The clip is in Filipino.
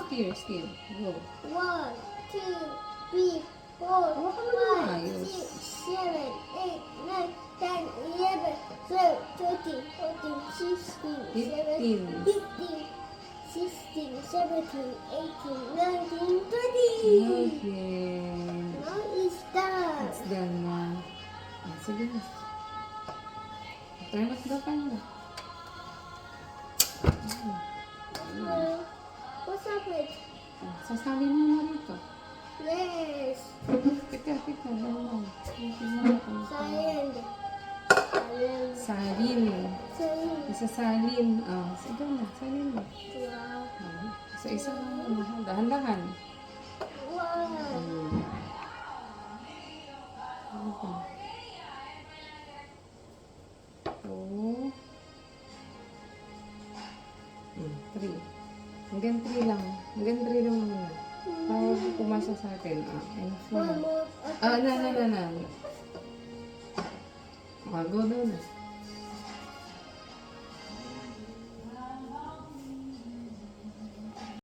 Steer. Go. 1, 2, 3, 4, Hawakan mo na 5, maayos. 6, 7, 8, 9, 10, 11, 12, 13, 14, 16, 17, 15, 16, 17, 18, 19, 20. Okay. Now it's done. It's done na. Ah, sige na. Try mo sa na. What's up with? Sasalin mo na rito. Yes. Pika. Ganun. Silent. Salin. Silent. Isasalin. Ah, sige na. Salin mo. Wow. Ah, isa lang mo. Dahan-dahan. Wow. Ano ba? 2. 3. Hanggang 3 lang. Hanggang 3 lang muna. Para pumasa sa atin. Ah, enough na. One more. Ah, na. Ah, go na.